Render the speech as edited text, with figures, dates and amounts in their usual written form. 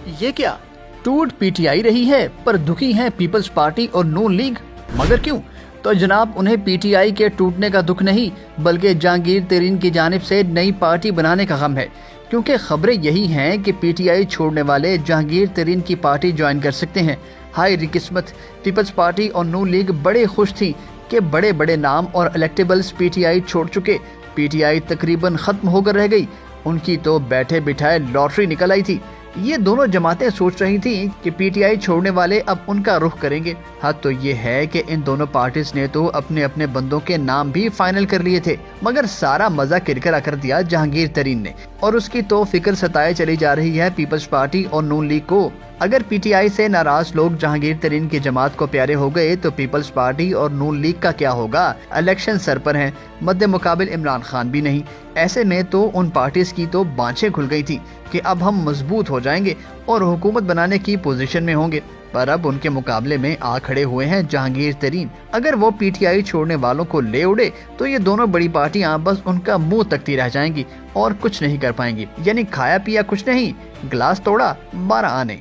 یہ کیا ٹوٹ پی ٹی آئی رہی ہے پر دکھی ہیں پیپلز پارٹی اور نون لیگ، مگر کیوں؟ تو جناب انہیں پی ٹی آئی کے ٹوٹنے کا دکھ نہیں بلکہ جہانگیر ترین کی جانب سے نئی پارٹی بنانے کا غم ہے، کیونکہ خبریں یہی ہیں کہ پی ٹی آئی چھوڑنے والے جہانگیر ترین کی پارٹی جوائن کر سکتے ہیں۔ ہائے ری قسمت، پیپلز پارٹی اور نون لیگ بڑے خوش تھی کہ بڑے بڑے نام اور الیکٹیبلز پی ٹی آئی چھوڑ چکے، پی ٹی آئی تقریباً ختم ہو کر رہ گئی، ان کی تو بیٹھے بٹھائے لاٹری نکل آئی تھی۔ یہ دونوں جماعتیں سوچ رہی تھیں کہ پی ٹی آئی چھوڑنے والے اب ان کا رخ کریں گے۔ حد تو یہ ہے کہ ان دونوں پارٹیز نے تو اپنے اپنے بندوں کے نام بھی فائنل کر لیے تھے، مگر سارا مزہ کرکرا کر دیا جہانگیر ترین نے، اور اس کی تو فکر ستائے چلی جا رہی ہے پیپلز پارٹی اور نون لیگ کو۔ اگر پی ٹی آئی سے ناراض لوگ جہانگیر ترین کی جماعت کو پیارے ہو گئے تو پیپلز پارٹی اور نون لیگ کا کیا ہوگا؟ الیکشن سر پر ہیں، مد مقابل عمران خان بھی نہیں، ایسے میں تو ان پارٹیز کی تو بانچیں کھل گئی تھی کہ اب ہم مضبوط ہو جائیں گے اور حکومت بنانے کی پوزیشن میں ہوں گے، پر اب ان کے مقابلے میں آ کھڑے ہوئے ہیں جہانگیر ترین۔ اگر وہ پی ٹی آئی چھوڑنے والوں کو لے اڑے تو یہ دونوں بڑی پارٹیاں بس ان کا منہ تکتی رہ جائیں گی اور کچھ نہیں کر پائیں گی، یعنی کھایا پیا کچھ نہیں، گلاس توڑا 12 آنے۔